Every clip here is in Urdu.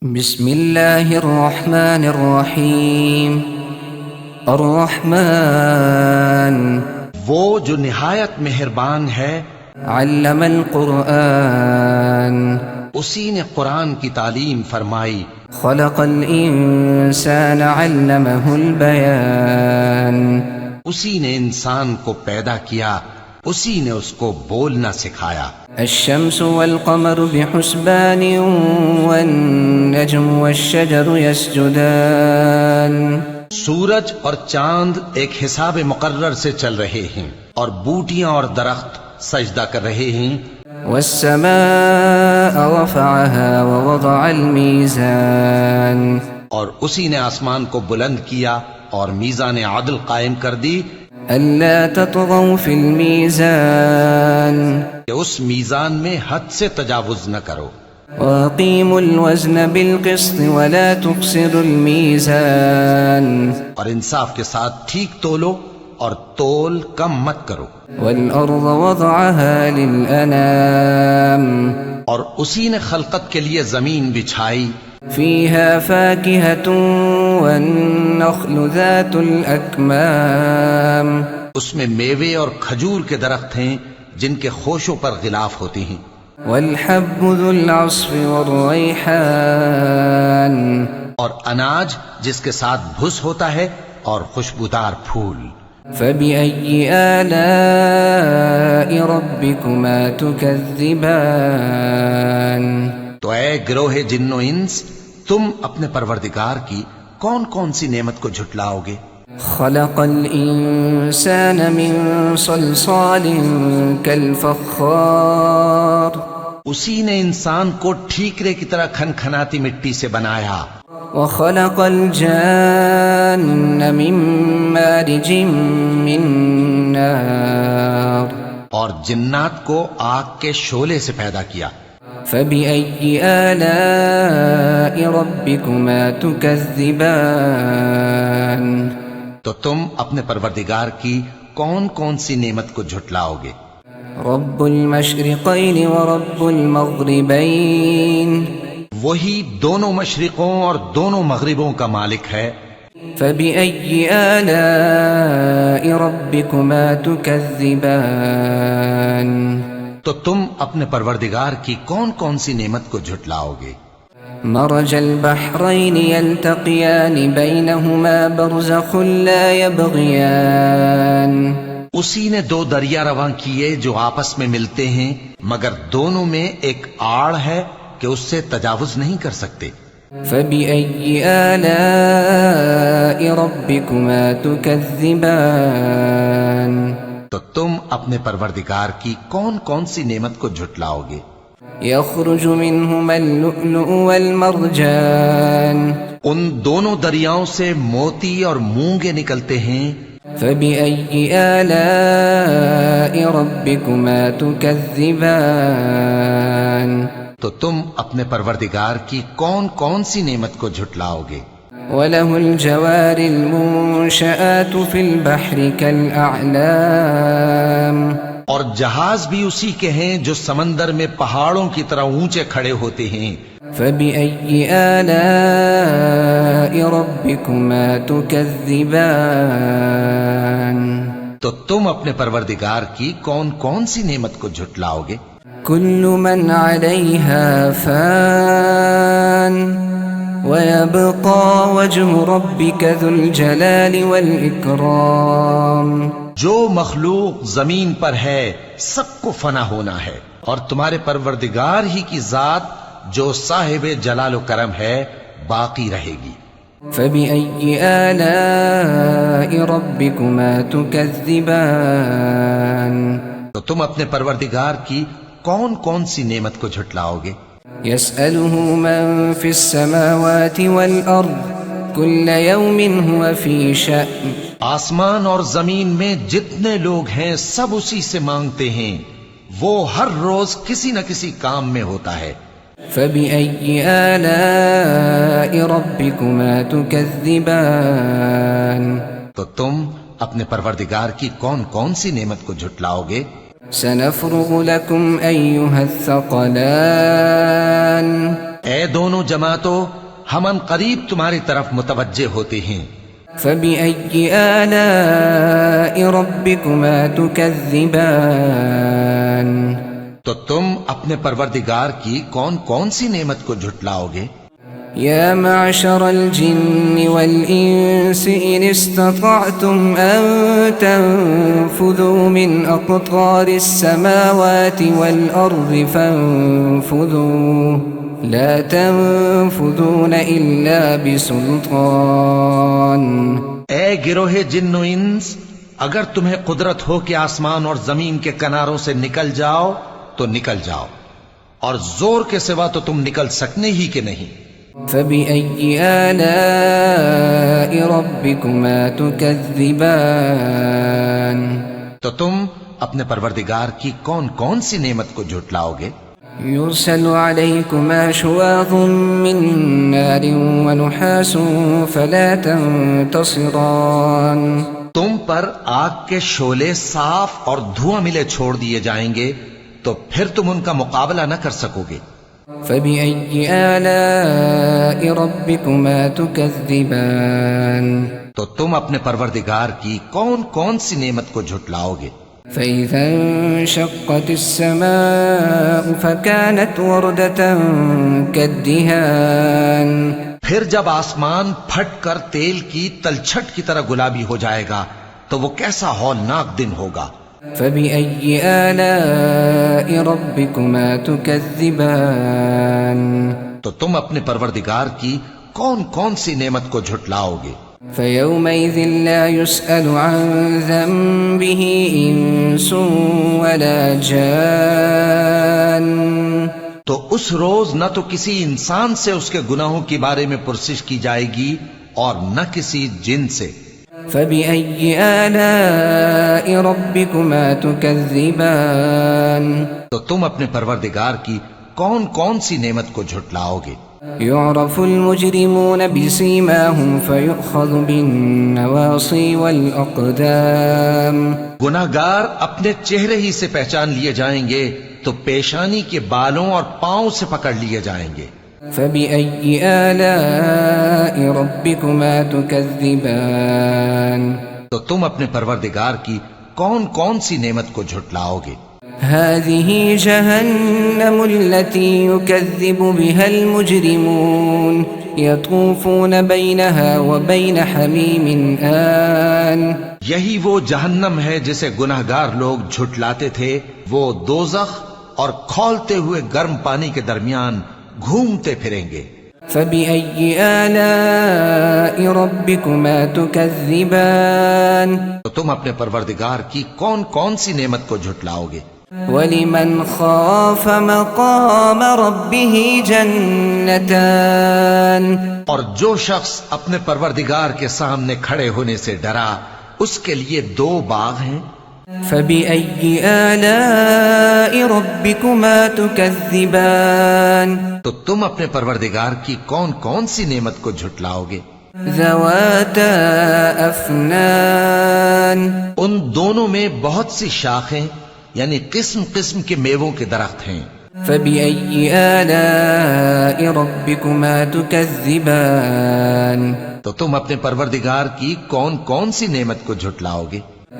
بسم اللہ الرحمن الرحیم الرحمن وہ جو نہایت مہربان ہے، علم القرآن اسی نے قرآن کی تعلیم فرمائی، خلق الانسان علمہ البیان اسی نے انسان کو پیدا کیا، اسی نے اس کو بولنا سکھایا۔ الشمس والقمر بحسبان والنجم والشجر يسجدان سورج اور چاند ایک حساب مقرر سے چل رہے ہیں، اور بوٹیاں اور درخت سجدہ کر رہے ہیں۔ والسماء رفعها ووضع الميزان اور اسی نے آسمان کو بلند کیا اور میزان عدل قائم کر دی ألا تطغوا في الميزان کہ اس میزان میں حد سے تجاوز نہ کرو، وأقيموا الوزن بالقسط ولا تخسروا الميزان اور انصاف کے ساتھ ٹھیک تولو اور تول کم مت کرو۔ والأرض وضعها للأنام اور اسی نے خلقت کے لیے زمین بچھائی، فيها فاكهة والنخل ذات الأكمام اس میں میوے اور کھجور کے درخت ہیں جن کے خوشوں پر غلاف ہوتے ہیں، والحب ذو العصف والريحان اور اناج جس کے ساتھ بھس ہوتا ہے اور خوشبودار پھول۔ فبأي آلاء ربكما تكذبان تو اے گروہ جن و انس، تم اپنے پروردگار کی کون کون سی نعمت کو جھٹلاؤ گے؟ خلق الإنسان من صلصال كالفخار اسی نے انسان کو ٹھیکرے کی طرح کھنکھناتی مٹی سے بنایا، وخلق الجان من مارج من نار اور جنات کو آگ کے شعلے سے پیدا کیا۔ فبأي آلاء ربكما تكذبان تو تم اپنے پروردگار کی کون کون سی نعمت کو جھٹلاؤ گے؟ رب المشرقين ورب المغربين وہی دونوں مشرقوں اور دونوں مغربوں کا مالک ہے۔ فبأي آلاء ربكما تكذبان تو تم اپنے پروردگار کی کون کون سی نعمت کو جھٹلاؤ گے؟ مرج البحرين يلتقيان بينهما برزخ لا يبغيان اسی نے دو دریا رواں کیے جو آپس میں ملتے ہیں، مگر دونوں میں ایک آڑ ہے کہ اس سے تجاوز نہیں کر سکتے۔ فبأي آلاء ربكما تكذبان تو تم اپنے پروردگار کی کون کون سی نعمت کو جھٹلاؤ گے؟ يخرج منهما اللؤلؤ والمرجان ان دونوں دریاؤں سے موتی اور مونگے نکلتے ہیں۔ فبأي آلاء ربكما تكذبان تو تم اپنے پروردگار کی کون کون سی نعمت کو جھٹلاؤ گے؟ وله الجوار المنشآت في البحر كالأعلام اور جہاز بھی اسی کے ہیں جو سمندر میں پہاڑوں کی طرح اونچے کھڑے ہوتے ہیں۔ فبأي آلاء ربكما تكذبان تو تم اپنے پروردگار کی کون کون سی نعمت کو جھٹلاؤ گے؟ كل من عليها فان ويبقى وجه ربك ذو الجلال والإكرام جو مخلوق زمین پر ہے سب کو فنا ہونا ہے، اور تمہارے پروردگار ہی کی ذات جو صاحب جلال و کرم ہے باقی رہے گی۔ فبأي آلاء ربكما تكذبان تو تم اپنے پروردگار کی کون کون سی نعمت کو جھٹلاؤ گے؟ يسأله من في السماوات والأرض كل يوم هو في شأن آسمان اور زمین میں جتنے لوگ ہیں سب اسی سے مانگتے ہیں، وہ ہر روز کسی نہ کسی کام میں ہوتا ہے۔ فبأي آلاء ربكما تكذبان تو تم اپنے پروردگار کی کون کون سی نعمت کو جھٹلاؤ گے؟ سنفرغ لكم أيها الثقلان اے دونوں جماعتوں، ہم ان قریب تمہاری طرف متوجہ ہوتے ہیں۔ فبأي آلاء ربكما تكذبان؟ تو تم اپنے پروردگار کی کون کون سی نعمت کو جھٹلاؤ گے؟ يا معشر الجن والإنس إن استطعتم أن تنفذوا من أقطار السماوات والأرض فانفذوا لا تنفذون إلا بسلطان۔ اے گروہ جن و انس، اگر تمہیں قدرت ہو کہ آسمان اور زمین کے کناروں سے نکل جاؤ تو نکل جاؤ، اور زور کے سوا تو تم نکل سکنے ہی کہ نہیں۔ فبأي آلاء ربكما تكذبان؟ تو تم اپنے پروردگار کی کون کون سی نعمت کو جھٹلاؤ گے؟ يرسل عليكما شواظ من نار ونحاس فلا تنتصران؟ تم پر آگ کے شعلے صاف اور دھواں ملے چھوڑ دیے جائیں گے تو پھر تم ان کا مقابلہ نہ کر سکو گے۔ فبأي آلاء ربكما تكذبان؟ تو تم اپنے پروردگار کی کون کون سی نعمت کو جھٹلاؤ گے؟ فإذا انشقت السماء فكانت وردة كالدهان؟ پھر جب آسمان پھٹ کر تیل کی تلچھٹ کی طرح گلابی ہو جائے گا تو وہ کیسا ہولناک دن ہوگا۔ فبأي آلاء ربكما تكذبان؟ تو تم اپنے پروردگار کی کون کون سی نعمت کو جھٹلاؤ گے؟ فيومئذ لا يسأل عن ذنبه إنس ولا جان؟ تو اس روز نہ تو کسی انسان سے اس کے گناہوں کے بارے میں پرسش کی جائے گی اور نہ کسی جن سے۔ فبأي آلاء ربكما تكذبان؟ تو تم اپنے پروردگار کی کون کون سی نعمت کو جھٹلاؤ گے؟ يعرف المجرمون بسيماهم فيؤخذ بالنواصي والأقدام؟ گناہگار اپنے چہرے ہی سے پہچان لیے جائیں گے تو پیشانی کے بالوں اور پاؤں سے پکڑ لیے جائیں گے۔ فبأي آلاء ربكما تكذبان؟ تو تم اپنے پروردگار کی کون کون سی نعمت کو جھٹلاؤ گے؟ هذه جهنم التي يكذب بها المجرمون يطوفون بينها وبين حميم آن؟ یہی وہ جہنم ہے جسے گناہگار لوگ جھٹلاتے تھے، وہ دوزخ اور کھولتے ہوئے گرم پانی کے درمیان گھومتے پھریں گے۔ فبأي آلاء ربكما تكذبان؟ تو تم اپنے پروردگار کی کون کون سی نعمت کو جھٹلاؤ گے؟ وَلِمَنْ خَافَ مَقَامَ رَبِّهِ جَنَّتَانِ؟ اور جو شخص اپنے پروردگار کے سامنے کھڑے ہونے سے ڈرا اس کے لیے دو باغ ہیں۔ فبأي آلاء ربكما تكذبان؟ تو تم اپنے پروردگار کی کون کون سی نعمت کو جھٹلاؤ گے؟ ذواتا افنان؟ ان دونوں میں بہت سی شاخیں یعنی قسم قسم کے میووں کے درخت ہیں۔ فبأي آلاء ربكما تكذبان؟ تو تم اپنے پروردگار کی کون کون سی نعمت کو جھٹلاؤ گے؟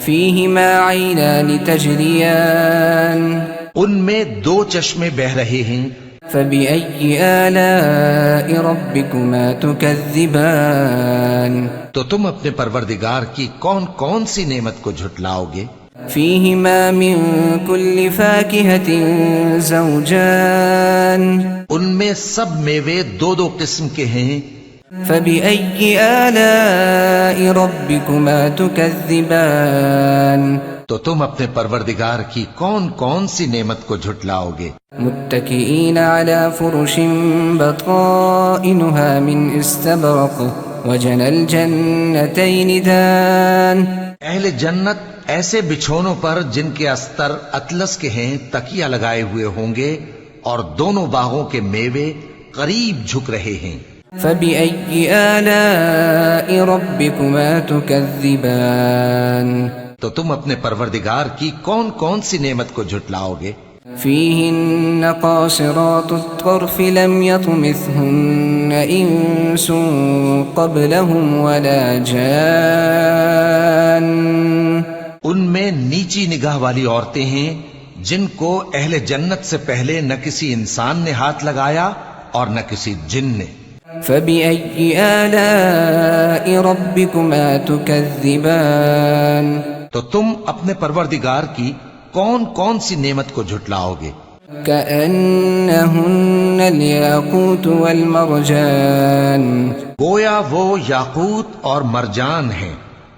فيهما عينان تجريان؟ ان میں دو چشمے بہ رہے ہیں۔ فبأي آلاء ربكما تكذبان؟ تو تم اپنے پروردگار کی کون کون سی نعمت کو جھٹلاؤ گے؟ فيهما من كل فاكهة زوجان؟ ان میں سب میوے دو دو قسم کے ہیں۔ فبأي آلاء ربكما تكذبان؟ تو تم اپنے پروردگار کی کون کون سی نعمت کو جھٹلاؤ گے؟ متكئين على فرش بطائنها من استبرق وجنى الجنتين دان؟ اہل جنت ایسے بچھونوں پر جن کے استر اطلس کے ہیں تکیہ لگائے ہوئے ہوں گے اور دونوں باغوں کے میوے قریب جھک رہے ہیں۔ فبأي آلاء ربكما تكذبان؟ تو تم اپنے پروردگار کی کون کون سی نعمت کو جھٹلاؤ گے؟ فيهن قاصرات الطرف لم يطمثهن إنس قبلهم ولا جان. ان میں نیچی نگاہ والی عورتیں ہیں جن کو اہل جنت سے پہلے نہ کسی انسان نے ہاتھ لگایا اور نہ کسی جن نے. فبأي آلاء ربكما تكذبان. تو تم اپنے پروردگار کی کون کون سی نعمت کو جھٹلاؤ گے؟ كأنهن الياقوت والمرجان. گویا وہ یاقوت اور مرجان ہیں.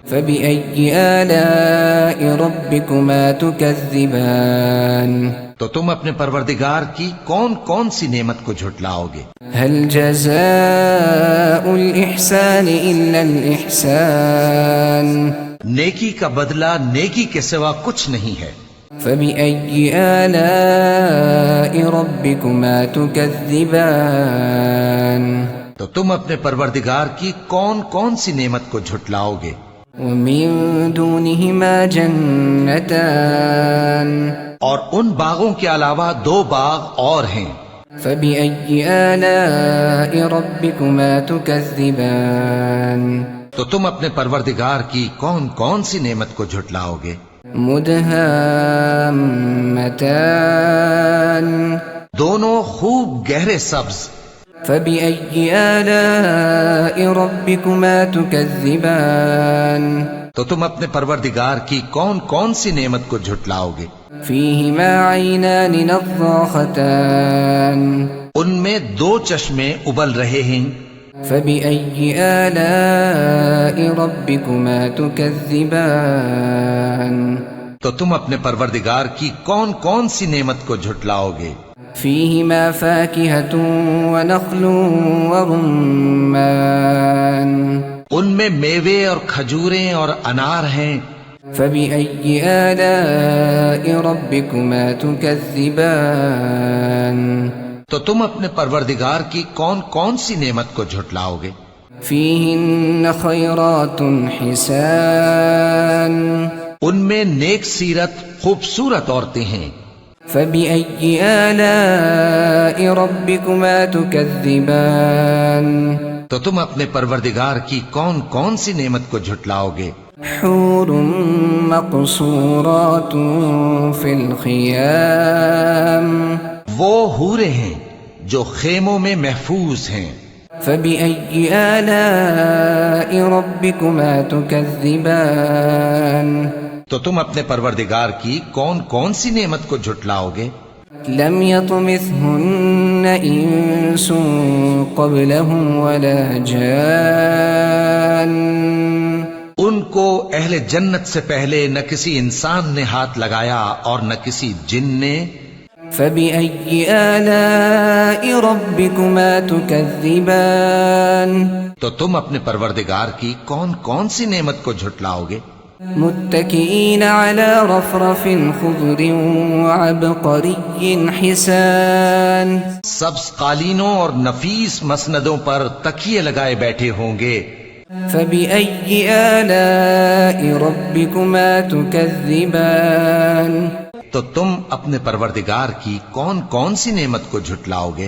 فبأي آلاء ربكما تكذبان. تو تم اپنے پروردگار کی کون کون سی نعمت کو جھٹلاؤ گے؟ هل جزاء الإحسان إلا الإحسان. نیکی کا بدلہ نیکی کے سوا کچھ نہیں ہے. فبأي آلاء ربكما تكذبان. تو تم اپنے پروردگار کی کون کون سی نعمت کو جھٹلاؤ گے؟ ومن دونهما جنتان. اور ان باغوں کے علاوہ 2 باغ اور ہیں. فبأي آلاء ربكما تكذبان. تو تم اپنے پروردگار کی کون کون سی نعمت کو جھٹلاؤ گے؟ مدهامتان. دونوں خوب گہرے سبز. فبأي آلاء ربكما تكذبان. تو تم اپنے پروردگار کی کون کون سی نعمت کو جھٹلاؤ گے؟ فيهما عينان نضاختان. ان میں 2 چشمے ابل رہے ہیں. فبأي آلاء ربكما تكذبان. تو تم اپنے پروردگار کی کون کون سی نعمت کو جھٹلاؤ گے؟ فيهما فاكهة ونخل ورمان. ان میں میوے اور کھجوریں اور انار ہیں. فبأي آلاء ربكما تكذبان. تو تم اپنے پروردگار کی کون کون سی نعمت کو جھٹلاؤ گے؟ فيهن خيرات حسان. ان میں نیک سیرت خوبصورت عورتیں ہیں. فبأي آلاء ربكما تكذبان. تو تم اپنے پروردگار کی کون کون سی نعمت کو جھٹلاؤ گے؟ حور مقصورات في الخيام. وہ حوریں ہیں جو خیموں میں محفوظ ہیں. فبأي آلاء ربكما تكذبان. تو تم اپنے پروردگار کی کون کون سی نعمت کو جھٹلاؤ گے؟ لم يطمثهن إنس قبلهم ولا جان. ان کو اہل جنت سے پہلے نہ کسی انسان نے ہاتھ لگایا اور نہ کسی جن نے. فبأي آلاء ربكما تكذبان. تو تم اپنے پروردگار کی کون کون سی نعمت کو جھٹلاؤ گے؟ متكئين على رفرف خضر وعبقري حسان. سبز قالینوں اور نفیس مسندوں پر تکیے لگائے بیٹھے ہوں گے. فبأي آلاء ربكما تكذبان. تو تم اپنے پروردگار کی کون کون سی نعمت کو جھٹلاؤ گے؟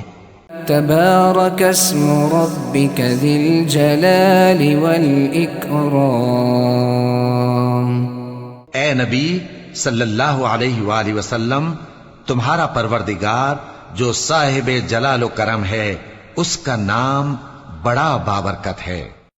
تبارك اسم ربك ذي الجلال والإكرام. اے نبی صلی اللہ علیہ وآلہ وسلم، تمہارا پروردگار جو صاحب جلال و کرم ہے، اس کا نام بڑا بابرکت ہے.